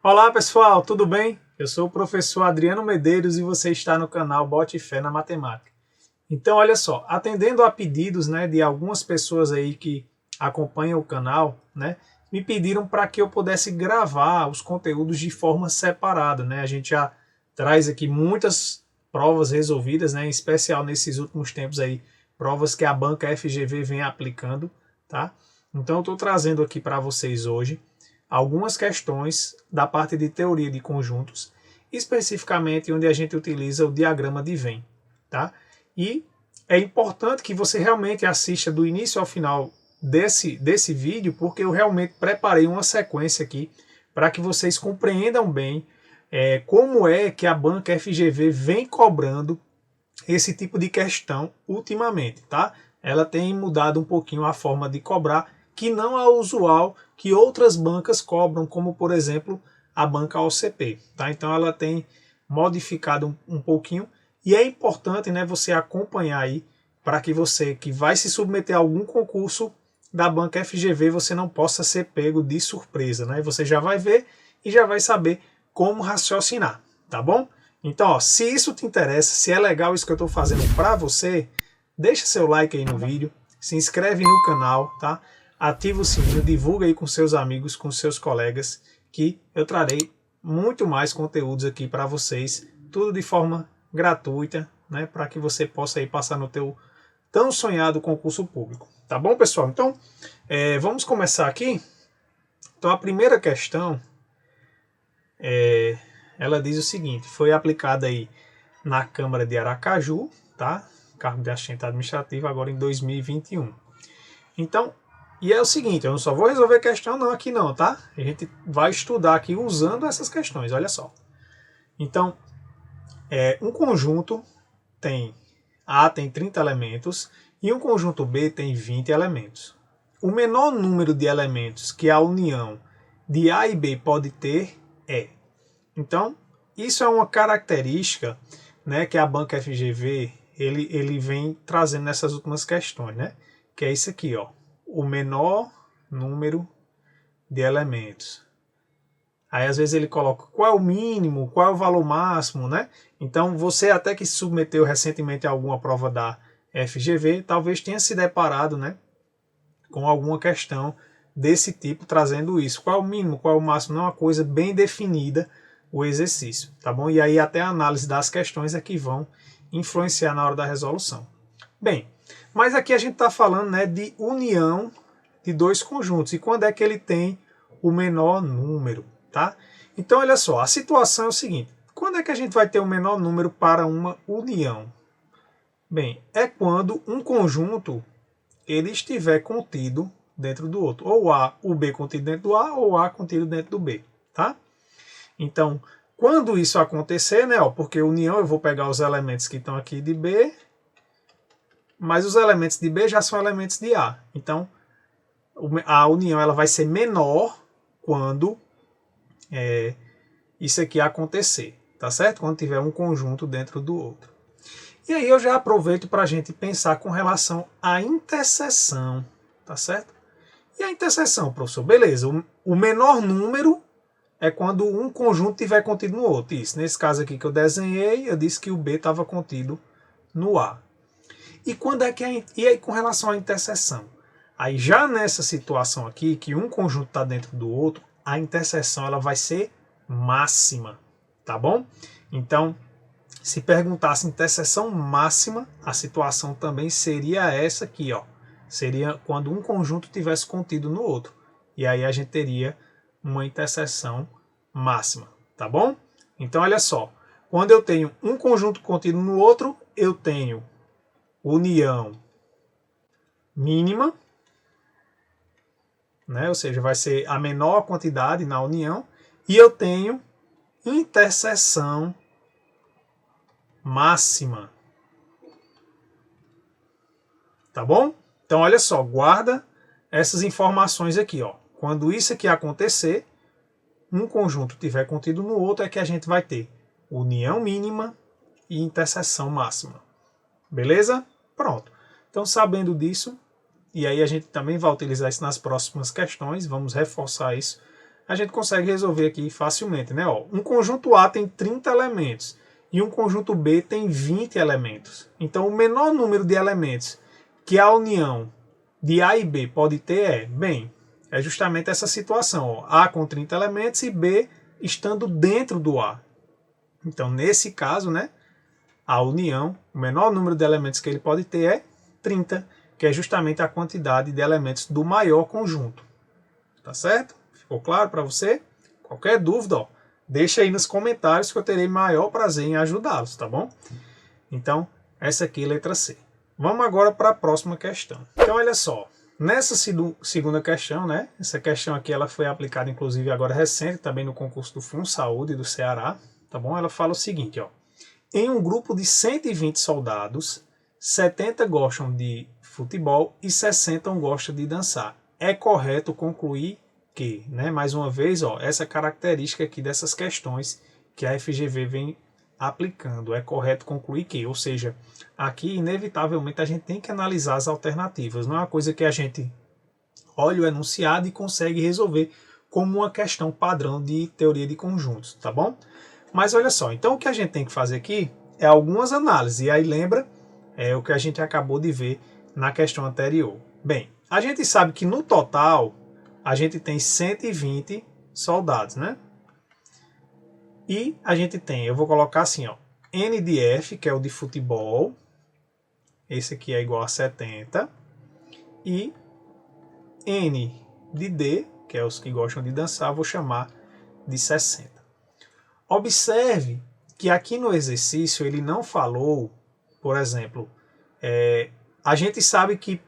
Olá pessoal, tudo bem? Eu sou o professor Adriano Medeiros e você está no canal Bote Fé na Matemática. Então olha só, atendendo a pedidos de algumas pessoas aí que acompanham o canal, me pediram para que eu pudesse gravar os conteúdos de forma separada. A gente já traz aqui muitas provas resolvidas, em especial nesses últimos tempos aí, provas que a banca FGV vem aplicando, tá? Então eu estou trazendo aqui para vocês hoje algumas questões da parte de teoria de conjuntos, especificamente onde a gente utiliza o diagrama de Venn, tá? E é importante que você realmente assista do início ao final desse vídeo, porque eu realmente preparei uma sequência aqui para que vocês compreendam bem como é que a banca FGV vem cobrando esse tipo de questão ultimamente, tá? Ela tem mudado um pouquinho a forma de cobrar, que não é usual que outras bancas cobram, como por exemplo a banca OCP, tá? Então ela tem modificado um pouquinho e é importante, você acompanhar aí para que você que vai se submeter a algum concurso da banca FGV você não possa ser pego de surpresa, né? Você já vai ver e já vai saber como raciocinar, tá bom? Então, ó, se isso te interessa, se é legal isso que eu estou fazendo para você, deixa seu like aí no vídeo, se inscreve no canal, tá? Ativa o sininho, divulga aí com seus amigos, com seus colegas, que eu trarei muito mais conteúdos aqui para vocês, tudo de forma gratuita, né? Para que você possa aí passar no teu tão sonhado concurso público. Tá bom, pessoal? Então, vamos começar aqui. Então, a primeira questão ela diz o seguinte: foi aplicada aí na Câmara de Aracaju, tá? Cargo de assistente administrativo agora em 2021. Então, e é o seguinte, eu não só vou resolver questão não aqui não, tá? A gente vai estudar aqui usando essas questões, olha só. Então, um conjunto tem A tem 30 elementos e um conjunto B tem 20 elementos. O menor número de elementos que a união de A e B pode ter é. Então, isso é uma característica, que a banca FGV ele vem trazendo nessas últimas questões, que é isso aqui, ó, o menor número de elementos. Aí às vezes ele coloca qual é o mínimo, qual é o valor máximo, Então você até que se submeteu recentemente a alguma prova da FGV, talvez tenha se deparado, com alguma questão desse tipo trazendo isso. Qual é o mínimo, qual é o máximo, não é uma coisa bem definida o exercício, tá bom? E aí até a análise das questões é que vão influenciar na hora da resolução. Bem, mas aqui a gente está falando, de união de dois conjuntos. E quando é que ele tem o menor número, tá? Então, olha só, a situação é o seguinte. Quando é que a gente vai ter o menor número para uma união? Bem, é quando um conjunto ele estiver contido dentro do outro. Ou o B contido dentro do A, ou o A contido dentro do B, tá? Então, quando isso acontecer, porque união eu vou pegar os elementos que estão aqui de B, mas os elementos de B já são elementos de A. Então, a união ela vai ser menor quando isso aqui acontecer, tá certo? Quando tiver um conjunto dentro do outro. E aí eu já aproveito para a gente pensar com relação à interseção, tá certo? E a interseção, professor? Beleza, o menor número é quando um conjunto tiver contido no outro. Isso, nesse caso aqui que eu desenhei, eu disse que o B estava contido no A. E quando é que e aí com relação à interseção? Aí já nessa situação aqui, que um conjunto está dentro do outro, a interseção ela vai ser máxima, tá bom? Então, se perguntasse interseção máxima, a situação também seria essa aqui, ó. Seria quando um conjunto tivesse contido no outro. E aí a gente teria uma interseção máxima, tá bom? Então olha só, quando eu tenho um conjunto contido no outro, eu tenho união mínima, ou seja, vai ser a menor quantidade na união, e eu tenho interseção máxima. Tá bom? Então olha só, guarda essas informações aqui, ó. Quando isso aqui acontecer, um conjunto tiver contido no outro, é que a gente vai ter união mínima e interseção máxima. Beleza? Pronto. Então, sabendo disso, e aí a gente também vai utilizar isso nas próximas questões, vamos reforçar isso, a gente consegue resolver aqui facilmente, né? Ó, um conjunto A tem 30 elementos e um conjunto B tem 20 elementos. Então, o menor número de elementos que a união de A e B pode ter é justamente essa situação, ó, A com 30 elementos e B estando dentro do A. Então, nesse caso, né, a união, o menor número de elementos que ele pode ter é 30, que é justamente a quantidade de elementos do maior conjunto. Tá certo? Ficou claro para você? Qualquer dúvida, ó, deixa aí nos comentários que eu terei maior prazer em ajudá-los, tá bom? Então, essa aqui é a letra C. Vamos agora para a próxima questão. Então, olha só. Nessa segunda questão, né? Essa questão aqui ela foi aplicada, inclusive, agora recente, também no concurso do FunSaúde do Ceará, tá bom? Ela fala o seguinte, ó. Em um grupo de 120 soldados, 70 gostam de futebol e 60 gostam de dançar. É correto concluir que, né? Mais uma vez, ó, essa característica aqui dessas questões que a FGV vem aplicando. É correto concluir que, ou seja, aqui inevitavelmente a gente tem que analisar as alternativas. Não é uma coisa que a gente olha o enunciado e consegue resolver como uma questão padrão de teoria de conjuntos, tá bom? Mas olha só, então o que a gente tem que fazer aqui é algumas análises. E aí lembra o que a gente acabou de ver na questão anterior. Bem, a gente sabe que no total a gente tem 120 soldados, né? E a gente tem, eu vou colocar assim, ó, N de F, que é o de futebol, esse aqui é igual a 70, e N de D, que é os que gostam de dançar, vou chamar de 60. Observe que aqui no exercício ele não falou, por exemplo, a gente sabe que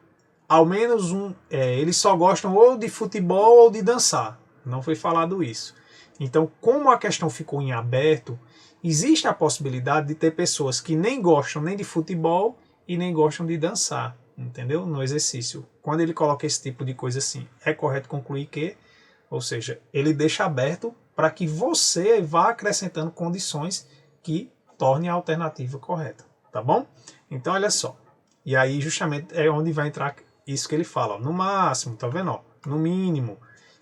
ao menos eles só gostam ou de futebol ou de dançar, não foi falado isso. Então, como a questão ficou em aberto, existe a possibilidade de ter pessoas que nem gostam nem de futebol e nem gostam de dançar, entendeu? No exercício. Quando ele coloca esse tipo de coisa assim, é correto concluir que, ou seja, ele deixa aberto para que você vá acrescentando condições que tornem a alternativa correta, tá bom? Então, olha só. E aí, justamente, é onde vai entrar isso que ele fala, ó, no máximo, tá vendo? Ó, no mínimo.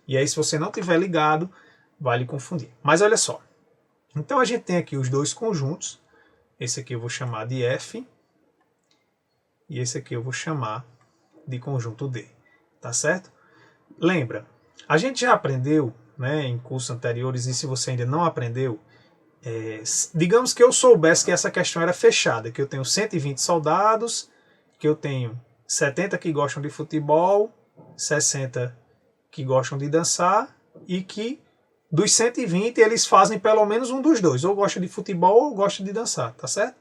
E aí, se você não tiver ligado, vai lhe confundir. Mas olha só. Então a gente tem aqui os dois conjuntos. Esse aqui eu vou chamar de F. E esse aqui eu vou chamar de conjunto D. Tá certo? Lembra, a gente já aprendeu, né, em cursos anteriores, e se você ainda não aprendeu, digamos que eu soubesse que essa questão era fechada, que eu tenho 120 soldados, que eu tenho 70 que gostam de futebol, 60 que gostam de dançar, e que dos 120 eles fazem pelo menos um dos dois, ou gosta de futebol ou gosta de dançar, tá certo?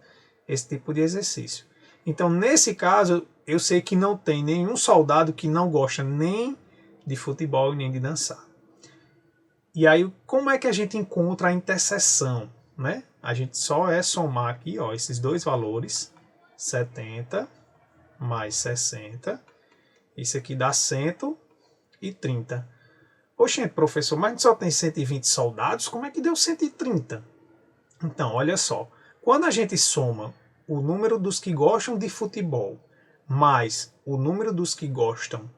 Esse tipo de exercício. Então, nesse caso, eu sei que não tem nenhum soldado que não gosta nem de futebol e nem de dançar. E aí, como é que a gente encontra a interseção, né? A gente só somar aqui, ó, esses dois valores, 70 mais 60, isso aqui dá 130. Oxente, professor, mas a gente só tem 120 soldados, como é que deu 130? Então, olha só, quando a gente soma o número dos que gostam de futebol mais o número dos que gostam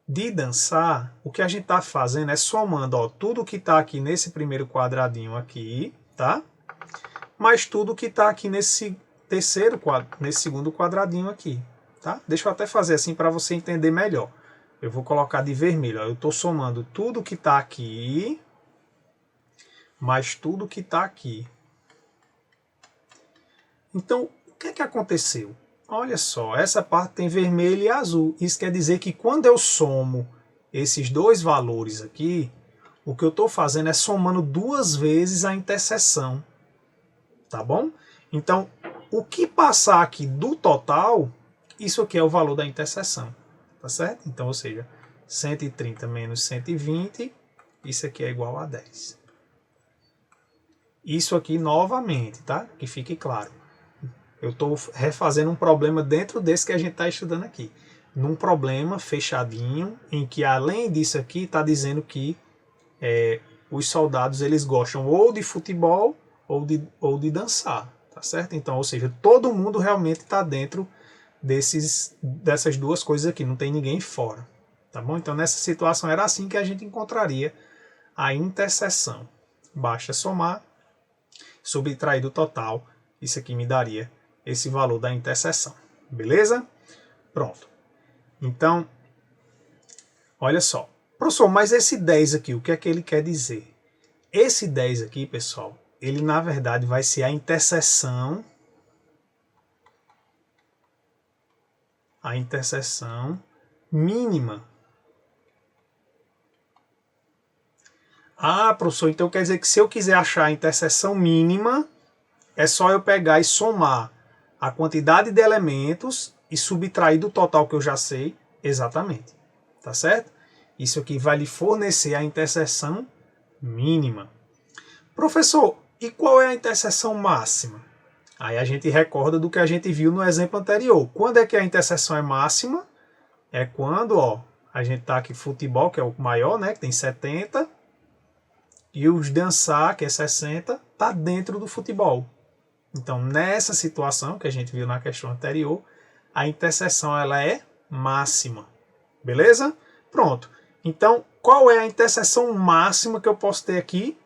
de dançar, o que a gente está fazendo é somando, ó, tudo que está aqui nesse primeiro quadradinho aqui, tá? Mais tudo que está aqui nesse segundo quadradinho aqui, tá? Deixa eu até fazer assim para você entender melhor. Eu vou colocar de vermelho. Ó. Eu estou somando tudo que está aqui, mais tudo que está aqui. Então, o que é que aconteceu? Olha só, essa parte tem vermelho e azul. Isso quer dizer que quando eu somo esses dois valores aqui, o que eu estou fazendo é somando duas vezes a interseção. Tá bom? Então, o que passar aqui do total, isso aqui é o valor da interseção. Tá certo? Então, ou seja, 130 menos 120, isso aqui é igual a 10. Isso aqui novamente, tá? Que fique claro. Eu estou refazendo um problema dentro desse que a gente está estudando aqui. Num problema fechadinho, em que além disso aqui, está dizendo que os soldados eles gostam ou de futebol ou de dançar. Tá certo? Então, ou seja, todo mundo realmente está dentro dessas duas coisas aqui, não tem ninguém fora, tá bom? Então nessa situação era assim que a gente encontraria a interseção. Basta somar, subtrair do total, isso aqui me daria esse valor da interseção. Beleza? Pronto. Então, olha só. Professor, mas esse 10 aqui, o que é que ele quer dizer? Esse 10 aqui, pessoal, ele na verdade vai ser a interseção mínima. Ah, professor, então quer dizer que se eu quiser achar a interseção mínima, é só eu pegar e somar a quantidade de elementos e subtrair do total que eu já sei. Exatamente. Tá certo? Isso aqui vai lhe fornecer a interseção mínima. Professor, e qual é a interseção máxima? Aí a gente recorda do que a gente viu no exemplo anterior. Quando é que a interseção é máxima? É quando, ó, a gente tá aqui futebol, que é o maior, né, que tem 70, e os dançar, que é 60, tá dentro do futebol. Então, nessa situação que a gente viu na questão anterior, a interseção ela é máxima. Beleza? Pronto. Então, qual é a interseção máxima que eu posso ter aqui?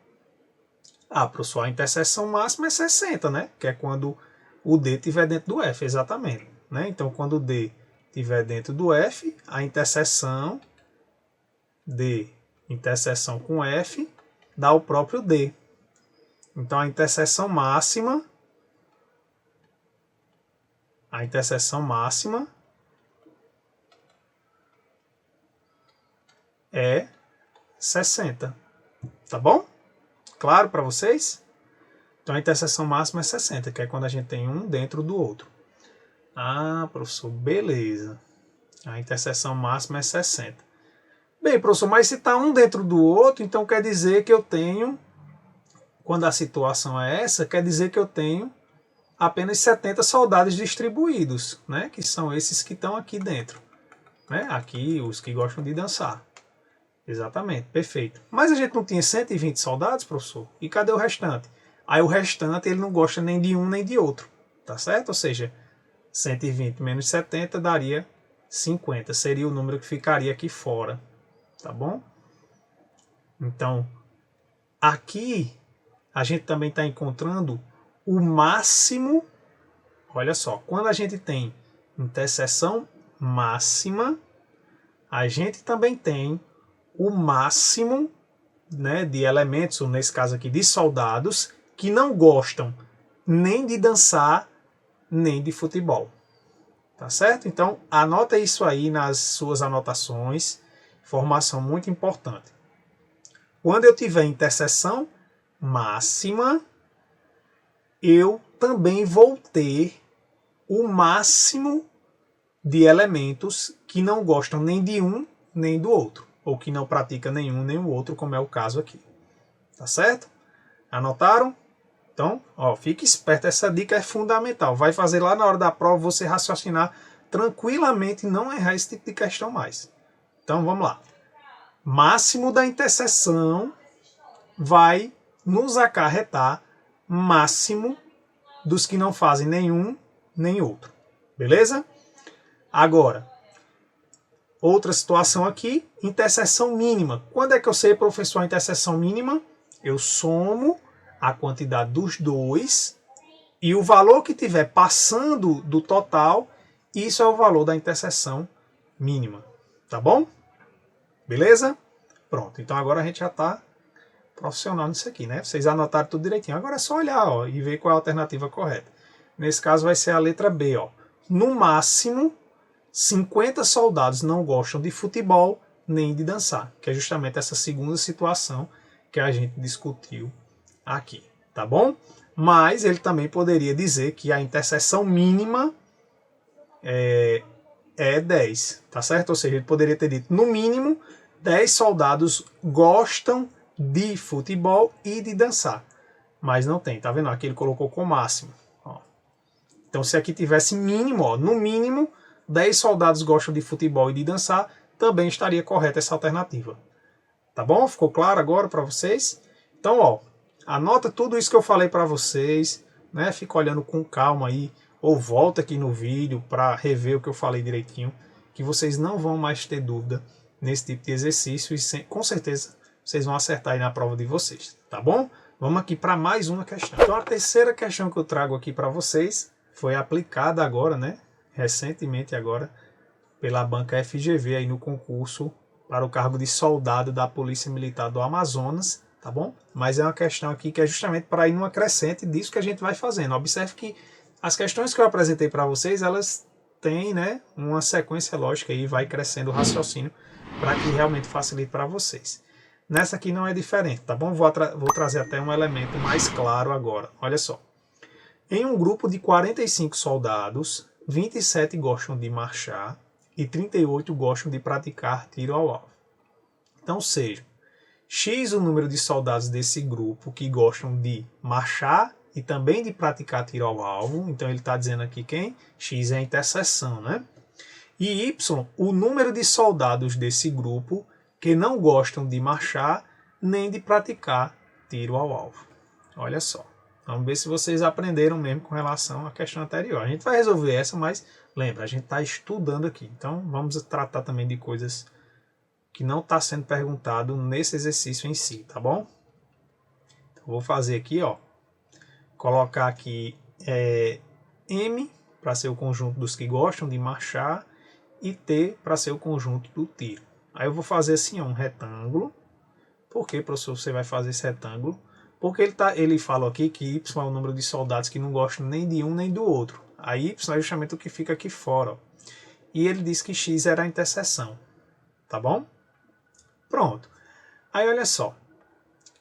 Ah, professor, a interseção máxima é 60, né? Que é quando o D estiver dentro do F, exatamente. Né? Então, quando o D estiver dentro do F, a interseção D, interseção com F, dá o próprio D. Então, a interseção máxima é 60. Tá bom? Claro para vocês? Então a interseção máxima é 60, que é quando a gente tem um dentro do outro. Ah, professor, beleza. A interseção máxima é 60. Bem, professor, mas se está um dentro do outro, então quer dizer que eu tenho, quando a situação é essa, quer dizer que eu tenho apenas 70 soldados distribuídos, né? Que são esses que estão aqui dentro. Né? Aqui, os que gostam de dançar. Exatamente, perfeito. Mas a gente não tinha 120 soldados, professor? E cadê o restante? Aí o restante ele não gosta nem de um nem de outro, tá certo? Ou seja, 120 menos 70 daria 50, seria o número que ficaria aqui fora, tá bom? Então, aqui a gente também está encontrando o máximo, olha só, quando a gente tem interseção máxima, a gente também tem o máximo, né, de elementos, ou nesse caso aqui de soldados, que não gostam nem de dançar, nem de futebol. Tá certo? Então, anota isso aí nas suas anotações. Informação muito importante. Quando eu tiver interseção máxima, eu também vou ter o máximo de elementos que não gostam nem de um nem do outro, ou que não pratica nenhum nem o outro, como é o caso aqui. Tá certo? Anotaram? Então, ó, fique esperto, essa dica é fundamental. Vai fazer lá na hora da prova você raciocinar tranquilamente e não errar esse tipo de questão mais. Então, vamos lá. Máximo da interseção vai nos acarretar máximo dos que não fazem nenhum nem outro. Beleza? Agora, outra situação aqui, interseção mínima. Quando é que eu sei, professor, a interseção mínima? Eu somo a quantidade dos dois e o valor que tiver passando do total, isso é o valor da interseção mínima. Tá bom? Beleza? Pronto. Então agora a gente já está profissional nisso aqui, né? Vocês anotaram tudo direitinho. Agora é só olhar, ó, e ver qual é a alternativa correta. Nesse caso vai ser a letra B, ó. No máximo, 50 soldados não gostam de futebol nem de dançar, que é justamente essa segunda situação que a gente discutiu aqui, tá bom? Mas ele também poderia dizer que a interseção mínima é 10, tá certo? Ou seja, ele poderia ter dito, no mínimo, 10 soldados gostam de futebol e de dançar. Mas não tem, tá vendo? Aqui ele colocou com máximo. Ó. Então, se aqui tivesse mínimo, ó, no mínimo, 10 soldados gostam de futebol e de dançar, também estaria correta essa alternativa. Tá bom? Ficou claro agora para vocês? Então, ó, anota tudo isso que eu falei para vocês, né? Fica olhando com calma aí, ou volta aqui no vídeo para rever o que eu falei direitinho, que vocês não vão mais ter dúvida nesse tipo de exercício e com certeza vocês vão acertar aí na prova de vocês, tá bom? Vamos aqui para mais uma questão. Então a terceira questão que eu trago aqui para vocês foi aplicada agora, né? Recentemente agora, pela banca FGV aí no concurso para o cargo de soldado da Polícia Militar do Amazonas, tá bom? Mas é uma questão aqui que é justamente para ir numa crescente disso que a gente vai fazendo. Observe que as questões que eu apresentei para vocês, elas têm, né, uma sequência lógica e vai crescendo o raciocínio para que realmente facilite para vocês. Nessa aqui não é diferente, tá bom? Vou trazer até um elemento mais claro agora. Olha só. Em um grupo de 45 soldados, 27 gostam de marchar e 38 gostam de praticar tiro ao alvo. Então, seja, X o número de soldados desse grupo que gostam de marchar e também de praticar tiro ao alvo. Então, ele está dizendo aqui quem? X é a interseção, né? E Y, o número de soldados desse grupo que não gostam de marchar nem de praticar tiro ao alvo. Olha só. Vamos ver se vocês aprenderam mesmo com relação à questão anterior. A gente vai resolver essa, mas lembra, a gente está estudando aqui. Então vamos tratar também de coisas que não está sendo perguntado nesse exercício em si, tá bom? Então, vou fazer aqui, ó. Colocar aqui M para ser o conjunto dos que gostam de marchar e T para ser o conjunto do tiro. Aí eu vou fazer assim, ó, um retângulo. Por que, professor, você vai fazer esse retângulo? Porque ele fala aqui que Y é o número de soldados que não gostam nem de um nem do outro. A Y é justamente o que fica aqui fora. Ó. E ele diz que X era a interseção. Tá bom? Pronto. Aí olha só.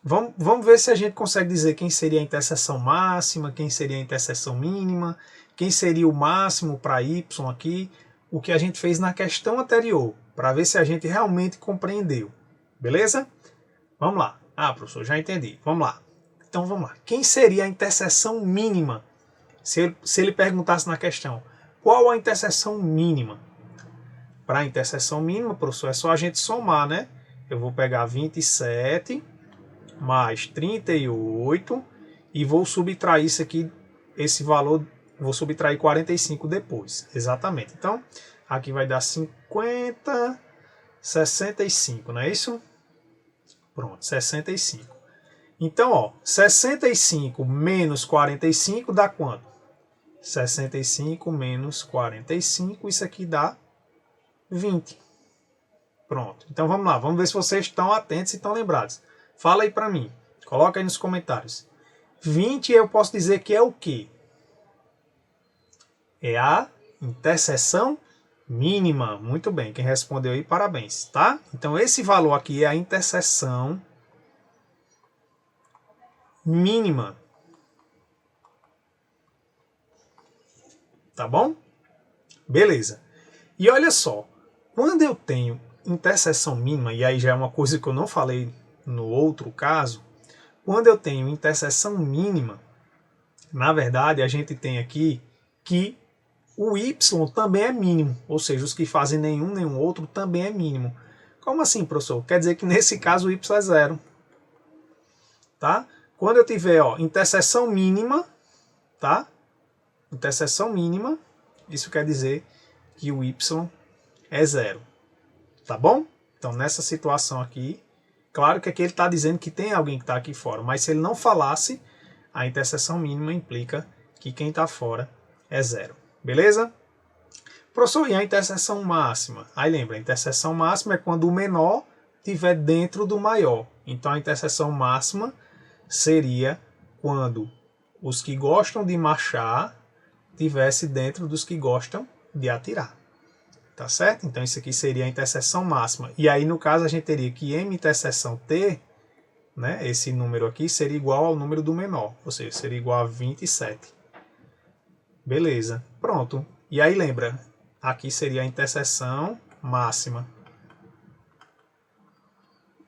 Vamos ver se a gente consegue dizer quem seria a interseção máxima, quem seria a interseção mínima, quem seria o máximo para Y aqui, o que a gente fez na questão anterior, para ver se a gente realmente compreendeu. Beleza? Vamos lá. Ah, professor, já entendi. Vamos lá. Então vamos lá. Quem seria a interseção mínima? Se ele perguntasse na questão, qual a interseção mínima? Para a interseção mínima, professor, é só a gente somar, né? Eu vou pegar 27 mais 38 e vou subtrair isso aqui, esse valor, vou subtrair 45 depois. Exatamente. Então, aqui vai dar 50, 65, não é isso? Pronto, 65. Então, ó, 65 menos 45 dá quanto? 65 menos 45, isso aqui dá 20. Pronto. Então vamos lá, vamos ver se vocês estão atentos e estão lembrados. Fala aí para mim, coloca aí nos comentários. 20 eu posso dizer que é o quê? É a interseção mínima. Muito bem, quem respondeu aí, parabéns, tá? Então esse valor aqui é a interseção mínima. Tá bom? Beleza. E olha só, quando eu tenho interseção mínima, e aí já é uma coisa que eu não falei no outro caso, quando eu tenho interseção mínima, na verdade a gente tem aqui que o y também é mínimo, ou seja, os que fazem nenhum nem o outro também é mínimo. Como assim, professor? Quer dizer que nesse caso o y é zero. Tá? Quando eu tiver interseção mínima, tá? Interseção mínima, isso quer dizer que o y é zero. Tá bom? Então, nessa situação aqui, claro que aqui ele está dizendo que tem alguém que está aqui fora, mas se ele não falasse, a interseção mínima implica que quem está fora é zero. Beleza? Professor, e a interseção máxima? Aí lembra, a interseção máxima é quando o menor estiver dentro do maior. Então, a interseção máxima seria quando os que gostam de marchar estivesse dentro dos que gostam de atirar. Tá certo? Então isso aqui seria a interseção máxima. E aí no caso a gente teria que M interseção T, né, esse número aqui seria igual ao número do menor, ou seja, seria igual a 27. Beleza, pronto. E aí lembra, aqui seria a interseção máxima.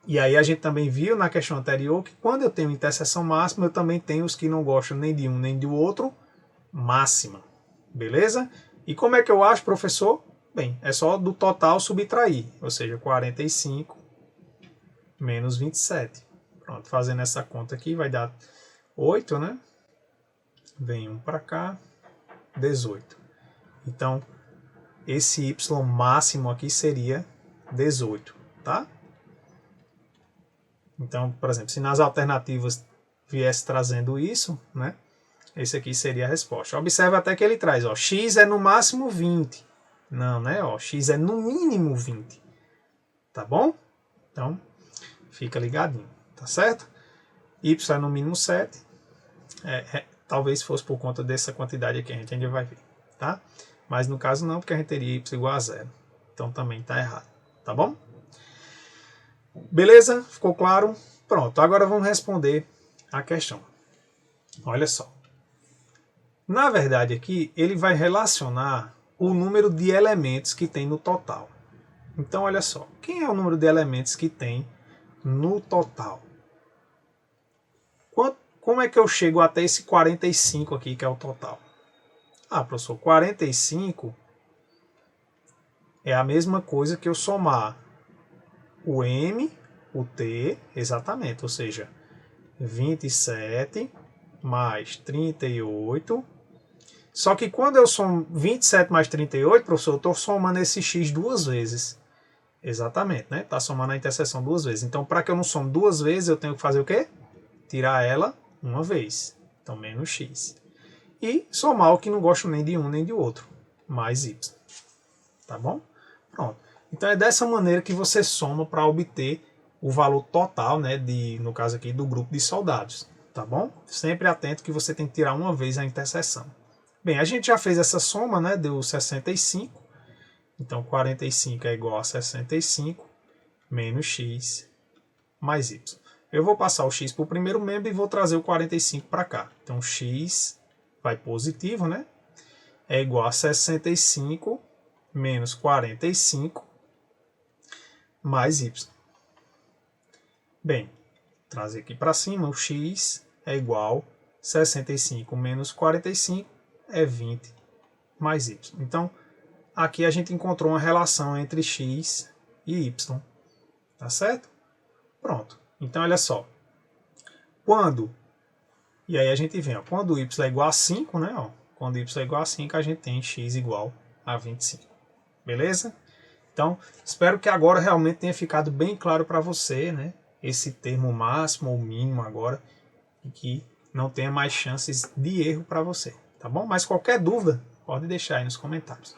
E aí a gente também viu na questão anterior que quando eu tenho interseção máxima, eu também tenho os que não gostam nem de um nem do outro, máxima. Beleza? E como é que eu acho, professor? Bem, é só do total subtrair, ou seja, 45 menos 27. Pronto, fazendo essa conta aqui vai dar 8, né? Vem um para cá, 18. Então, esse y máximo aqui seria 18, tá? Então, por exemplo, se nas alternativas viesse trazendo isso, né? Esse aqui seria a resposta. Observe até que ele traz, ó, x é no máximo 20. Não, né? Ó, x é no mínimo 20. Tá bom? Então, fica ligadinho, tá certo? Y é no mínimo 7. Talvez fosse por conta dessa quantidade aqui, a gente ainda vai ver, tá? Mas no caso não, porque a gente teria y igual a 0. Então também tá errado, tá bom? Beleza? Ficou claro? Pronto, agora vamos responder a questão. Olha só. Na verdade aqui, ele vai relacionar o número de elementos que tem no total. Então, olha só. Quem é o número de elementos que tem no total? Como é que eu chego até esse 45 aqui, que é o total? Ah, professor, 45 é a mesma coisa que eu somar o M, o T, exatamente, ou seja, 27 mais 38. Só que quando eu somo 27 mais 38, professor, eu estou somando esse x duas vezes. Exatamente, né? Está somando a interseção duas vezes. Então, para que eu não some duas vezes, eu tenho que fazer o quê? Tirar ela uma vez. Então, menos x. E somar o que não gosto nem de um nem de outro. Mais y. Tá bom? Pronto. Então, é dessa maneira que você soma para obter o valor total, né? No caso aqui, do grupo de soldados. Tá bom? Sempre atento que você tem que tirar uma vez a interseção. Bem, a gente já fez essa soma, né? Deu 65. Então, 45 é igual a 65 menos x mais y. Eu vou passar o x para o primeiro membro e vou trazer o 45 para cá. Então, x vai positivo, né? É igual a 65 menos 45 mais y. Bem, trazer aqui para cima, o x é igual a 65 menos 45 é 20 mais y. Então, aqui a gente encontrou uma relação entre x e y. Tá certo? Pronto. Então, olha só. E aí a gente vem, ó, quando y é igual a 5, né? Ó, quando y é igual a 5, a gente tem x igual a 25. Beleza? Então, espero que agora realmente tenha ficado bem claro para você, né? Esse termo máximo ou mínimo agora, e que não tenha mais chances de erro para você. Tá bom? Mas qualquer dúvida, pode deixar aí nos comentários.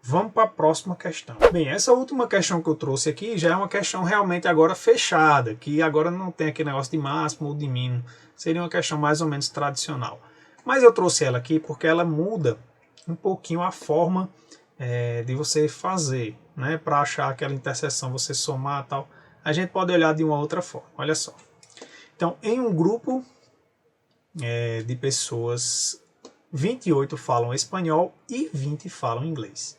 Vamos para a próxima questão. Bem, essa última questão que eu trouxe aqui já é uma questão realmente agora fechada, que agora não tem aquele negócio de máximo ou de mínimo. Seria uma questão mais ou menos tradicional. Mas eu trouxe ela aqui porque ela muda um pouquinho a forma de você fazer, né? Para achar aquela interseção, você somar e tal. A gente pode olhar de uma outra forma. Olha só. Então, em um grupo de pessoas, 28 falam espanhol e 20 falam inglês.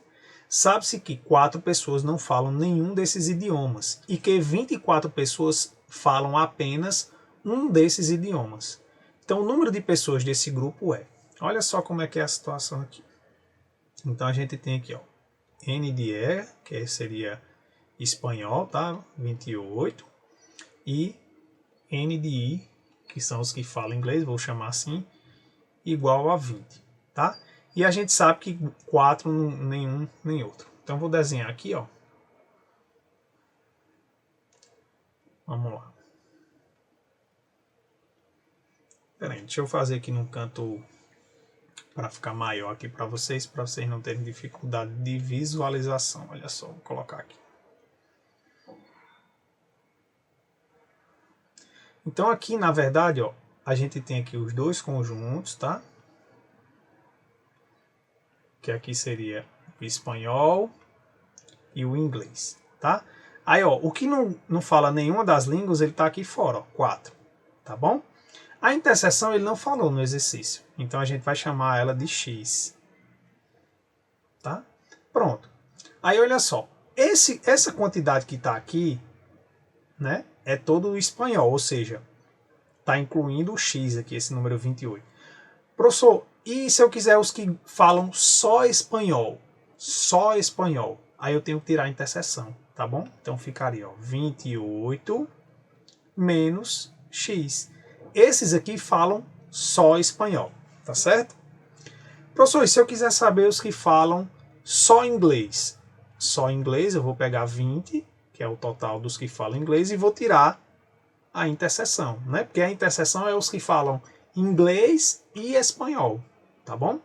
Sabe-se que 4 pessoas não falam nenhum desses idiomas e que 24 pessoas falam apenas um desses idiomas. Então, o número de pessoas desse grupo olha só como é que é a situação aqui. Então, a gente tem aqui, ó, N de E, que seria espanhol, tá? 28, e N de I, que são os que falam inglês, vou chamar assim, igual a 20, tá? E a gente sabe que 4 nenhum nem outro. Então vou desenhar aqui, ó. Vamos lá. Peraí, deixa eu fazer aqui num canto para ficar maior aqui para vocês não terem dificuldade de visualização. Olha só, vou colocar aqui. Então aqui, na verdade, ó, a gente tem aqui os dois conjuntos, tá? Que aqui seria o espanhol e o inglês, tá? Aí, ó, o que não fala nenhuma das línguas, ele tá aqui fora, ó, 4, tá bom? A interseção ele não falou no exercício, então a gente vai chamar ela de x, tá? Pronto. Aí, olha só, essa quantidade que tá aqui, né, é todo o espanhol, ou seja, tá incluindo o x aqui, esse número 28. Professor, e se eu quiser os que falam só espanhol? Só espanhol. Aí eu tenho que tirar a interseção, tá bom? Então ficaria, ó, 28 menos x. Esses aqui falam só espanhol, tá certo? Professor, e se eu quiser saber os que falam só inglês? Só inglês, eu vou pegar 20, que é o total dos que falam inglês, e vou tirar a interseção, né? Porque a interseção é os que falam inglês e espanhol, tá bom?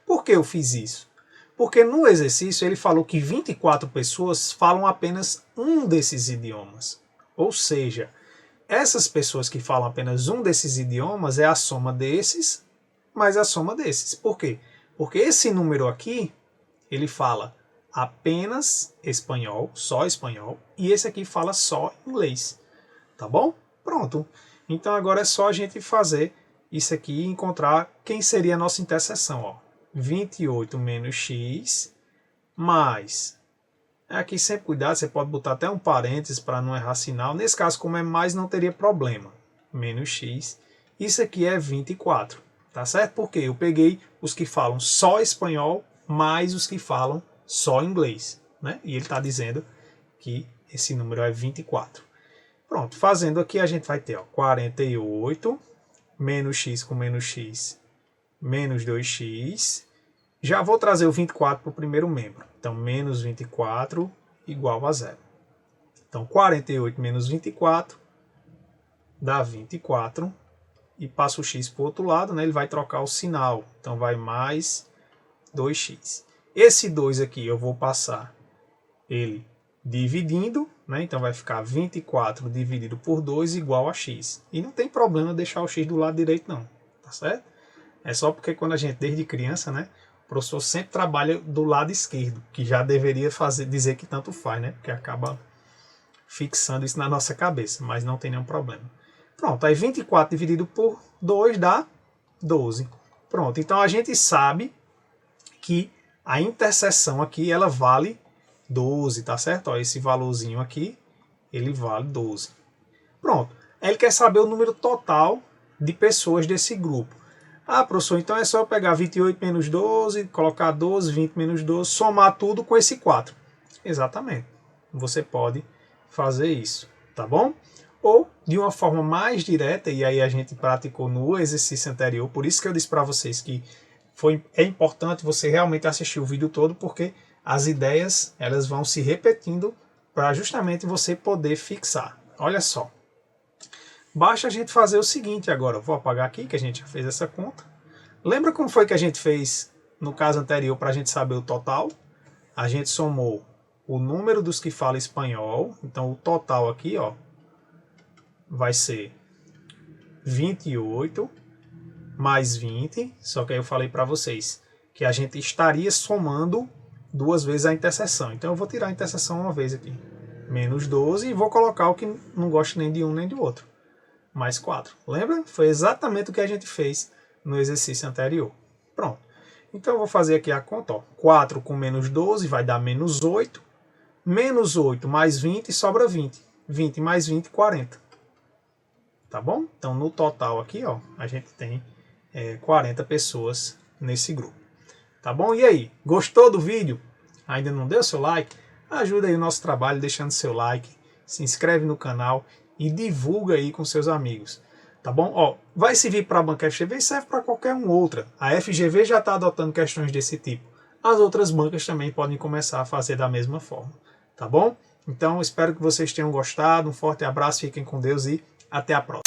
Por que eu fiz isso? Porque no exercício ele falou que 24 pessoas falam apenas um desses idiomas. Ou seja, essas pessoas que falam apenas um desses idiomas é a soma desses mais a soma desses. Por quê? Porque esse número aqui, ele fala apenas espanhol, só espanhol, e esse aqui fala só inglês. Tá bom? Pronto. Então agora é só a gente fazer isso aqui e encontrar quem seria a nossa interseção. Ó. 28 menos x mais... Aqui sempre cuidado, você pode botar até um parênteses para não errar sinal. Nesse caso, como é mais, não teria problema. Menos x. Isso aqui é 24. Tá certo? Porque eu peguei os que falam só espanhol mais os que falam só inglês. Né? E ele está dizendo que esse número é 24. Pronto, fazendo aqui a gente vai ter ó, 48 menos x com menos x menos 2x. Já vou trazer o 24 para o primeiro membro. Então, menos 24 igual a 0. Então, 48 menos 24 dá 24. E passa o x para o outro lado, né? Ele vai trocar o sinal. Então, vai mais 2x. Esse 2 aqui eu vou passar ele dividindo, né? Então vai ficar 24 dividido por 2 igual a x. E não tem problema deixar o x do lado direito não, tá certo? É só porque quando a gente, desde criança, né? O professor sempre trabalha do lado esquerdo, que já deveria dizer que tanto faz, né? Porque acaba fixando isso na nossa cabeça, mas não tem nenhum problema. Pronto, aí 24 dividido por 2 dá 12. Pronto, então a gente sabe que a interseção aqui, ela vale 12, tá certo? Ó, esse valorzinho aqui, ele vale 12. Pronto. Ele quer saber o número total de pessoas desse grupo. Ah, professor, então é só eu pegar 28 menos 12, colocar 12, 20 menos 12, somar tudo com esse 4. Exatamente. Você pode fazer isso, tá bom? Ou de uma forma mais direta, e aí a gente praticou no exercício anterior, por isso que eu disse para vocês que é importante você realmente assistir o vídeo todo, porque as ideias elas vão se repetindo para justamente você poder fixar. Olha só. Basta a gente fazer o seguinte agora. Eu vou apagar aqui que a gente já fez essa conta. Lembra como foi que a gente fez no caso anterior para a gente saber o total? A gente somou o número dos que falam espanhol. Então o total aqui ó, vai ser 28 mais 20. Só que aí eu falei para vocês que a gente estaria somando duas vezes a interseção. Então eu vou tirar a interseção uma vez aqui. Menos 12 e vou colocar o que não gosto nem de um nem do outro. Mais 4. Lembra? Foi exatamente o que a gente fez no exercício anterior. Pronto. Então eu vou fazer aqui a conta. Ó. 4 com menos 12 vai dar menos 8. Menos 8 mais 20 sobra 20. 20 mais 20, 40. Tá bom? Então no total aqui ó, a gente tem 40 pessoas nesse grupo. Tá bom? E aí? Gostou do vídeo? Ainda não deu seu like? Ajuda aí o nosso trabalho deixando seu like. Se inscreve no canal e divulga aí com seus amigos, tá bom? Ó, vai servir para a banca FGV e serve para qualquer outra. A FGV já está adotando questões desse tipo. As outras bancas também podem começar a fazer da mesma forma, tá bom? Então, espero que vocês tenham gostado. Um forte abraço, fiquem com Deus e até a próxima.